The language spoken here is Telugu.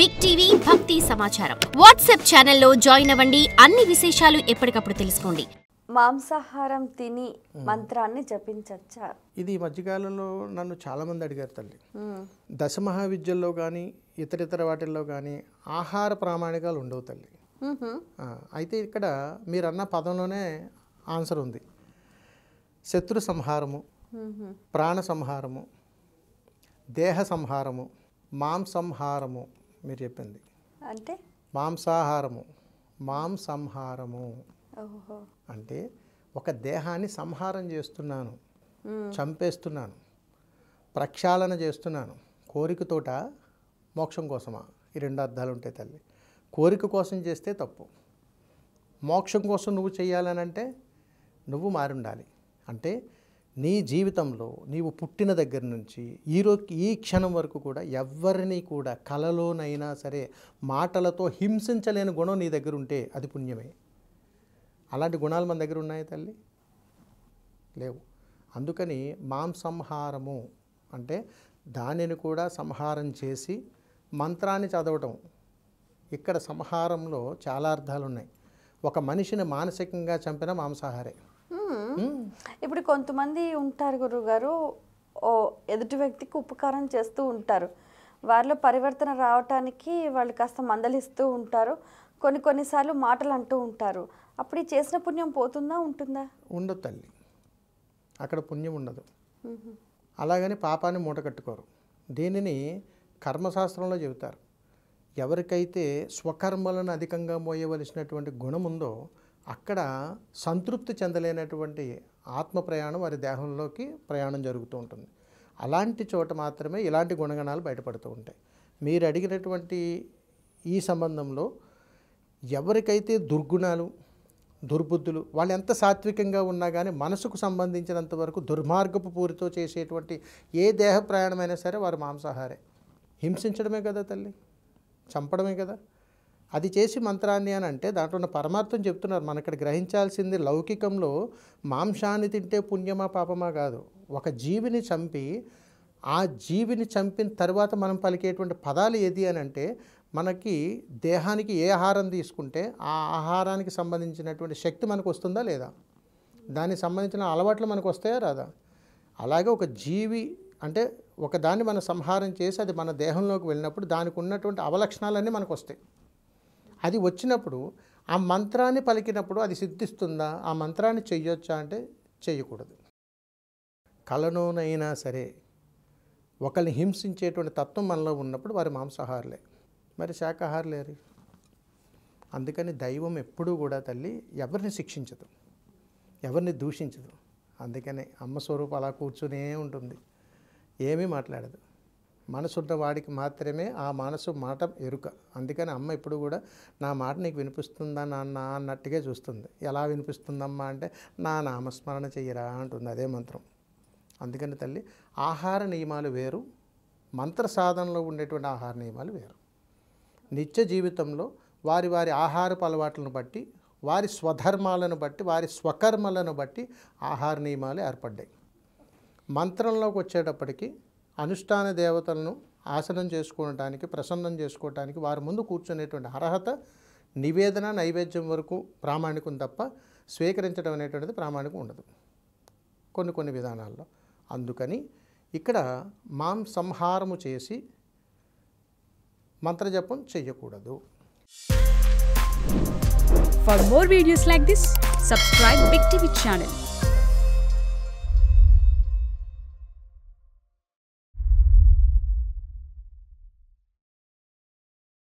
బిగ్ టీవీ భక్తి సమాచారం వాట్సాప్ ఛానల్లో జాయిన్ అవ్వండి. అన్ని విశేషాలు ఎప్పటికప్పుడు తెలుసుకోండి. మాంసాహారం తిని మంత్రాన్ని జపించచ్చా? ఇది ఈ మధ్యకాలంలో నన్ను చాలామంది అడిగారు తల్లి. దశమహావిద్యల్లో కానీ ఇతరితర వాటిల్లో కానీ ఆహార ప్రామాణికాలు ఉండవు తల్లి. అయితే ఇక్కడ మీరు అన్న పదంలోనే ఆన్సర్ ఉంది. శత్రు సంహారము, ప్రాణ సంహారము, దేహ సంహారము, మాంసంహారము. మీరు చెప్పింది అంటే మాంసాహారము, మాంసంహారము అంటే ఒక దేహాన్ని సంహారం చేస్తున్నాను, చంపేస్తున్నాను, ప్రక్షాళన చేస్తున్నాను. కోరికతోట మోక్షం కోసమా? ఈ రెండు అర్థాలు ఉంటాయి తల్లి. కోరిక కోసం చేస్తే తప్పు, మోక్షం కోసం నువ్వు చేయాలనంటే నువ్వు మారుండాలి. అంటే నీ జీవితంలో నీవు పుట్టిన దగ్గర నుంచి ఈ క్షణం వరకు కూడా ఎవరిని కూడా కలలోనైనా సరే మాటలతో హింసించలేని గుణం నీ దగ్గర ఉంటే అది పుణ్యమే. అలాంటి గుణాలు మన దగ్గర ఉన్నాయి తల్లి? లేవు. అందుకని మాంసంహారము అంటే దానిని కూడా సంహారం చేసి మంత్రాన్ని చదవటం. ఇక్కడ సంహారంలో చాలా అర్థాలు ఉన్నాయి. ఒక మనిషిని మానసికంగా చంపిన మాంసాహారే. ఇప్పుడు కొంతమంది ఉంటారు గురువుగారు, ఎదుటి వ్యక్తికి ఉపకారం చేస్తూ ఉంటారు. వారిలో పరివర్తన రావటానికి వాళ్ళు కాస్త మందలిస్తూ ఉంటారు. కొన్నిసార్లు మాటలు అంటూ ఉంటారు. అప్పుడు ఈ చేసిన పుణ్యం పోతుందా, ఉంటుందా? ఉండదు తల్లి, అక్కడ పుణ్యం ఉండదు. అలాగని పాపాన్ని మూట కట్టుకోరు. దీనిని కర్మశాస్త్రంలో చెబుతారు. ఎవరికైతే స్వకర్మలను అధికంగా మోయవలసినటువంటి గుణం ఉందో అక్కడ సంతృప్తి చెందలేనటువంటి ఆత్మ ప్రయాణం వారి దేహంలోకి ప్రయాణం జరుగుతూ ఉంటుంది. అలాంటి చోట మాత్రమే ఇలాంటి గుణగణాలు బయటపడుతూ ఉంటాయి. మీరు అడిగినటువంటి ఈ సంబంధంలో ఎవరికైతే దుర్గుణాలు, దుర్బుద్ధులు, వాళ్ళు ఎంత సాత్వికంగా ఉన్నా కానీ మనసుకు సంబంధించినంత వరకు దుర్మార్గపు పూరితో చేసేటువంటి ఏ దేహ ప్రయాణమైనా సరే వారు మాంసాహారే. హింసించడమే కదా తల్లి, చంపడమే కదా. అది చేసి మంత్రాన్ని అని అంటే దాంట్లో ఉన్న పరమార్థం చెప్తున్నారు. మన ఇక్కడ గ్రహించాల్సింది లౌకికంలో మాంసాన్ని తింటే పుణ్యమా పాపమా కాదు. ఒక జీవిని చంపి ఆ జీవిని చంపిన తర్వాత మనం పలికేటువంటి పదాలు ఏది అని అంటే మనకి దేహానికి ఏ ఆహారం తీసుకుంటే ఆ ఆహారానికి సంబంధించినటువంటి శక్తి మనకు వస్తుందా లేదా, దానికి సంబంధించిన అలవాట్లు మనకు వస్తాయా రాదా. అలాగే ఒక జీవి అంటే ఒకదాన్ని మనం సంహారం చేసి అది మన దేహంలోకి వెళ్ళినప్పుడు దానికి ఉన్నటువంటి అవలక్షణాలన్నీ మనకు వస్తాయి. అది వచ్చినప్పుడు ఆ మంత్రాన్ని పలికినప్పుడు అది సిద్ధిస్తుందా, ఆ మంత్రాన్ని చెయ్యొచ్చా అంటే చెయ్యకూడదు. కలలోనైనా సరే ఒకరిని హింసించేటువంటి తత్వం మనలో ఉన్నప్పుడు వారి మాంసాహారులే, మరి శాకాహారులేరు. అందుకని దైవం ఎప్పుడూ కూడా తల్లి ఎవరిని శిక్షించదు, ఎవరిని దూషించదు. అందుకని అమ్మ స్వరూపం అలా కూర్చునే ఉంటుంది, ఏమీ మాట్లాడదు. మనసున్న వాడికి మాత్రమే ఆ మనసు మాట ఎరుక. అందుకని అమ్మ ఎప్పుడు కూడా నా మాట నీకు వినిపిస్తుందా నాన్న అన్నట్టుగా చూస్తుంది. ఎలా వినిపిస్తుందమ్మా అంటే నా నామస్మరణ చెయ్యరా అంటుంది, అదే మంత్రం. అందుకని తల్లి ఆహార నియమాలు వేరు, మంత్ర సాధనలో ఉండేటువంటి ఆహార నియమాలు వేరు. నిత్య జీవితంలో వారి వారి ఆహారపు అలవాట్లను బట్టి, వారి స్వధర్మాలను బట్టి, వారి స్వకర్మలను బట్టి ఆహార నియమాలు ఏర్పడ్డాయి. మంత్రంలోకి వచ్చేటప్పటికి అనుష్ఠాన దేవతలను ఆసనం చేసుకోవటానికి, ప్రసన్నం చేసుకోవటానికి వారి ముందు కూర్చునేటువంటి అర్హత, నివేదన, నైవేద్యం వరకు ప్రామాణికం తప్ప స్వీకరించడం అనేటువంటిది ప్రామాణికం ఉండదు కొన్ని విధానాల్లో. అందుకని ఇక్కడ సంహారము చేసి మంత్రజపం చెయ్యకూడదు. For more videos like this, subscribe Big TV channel.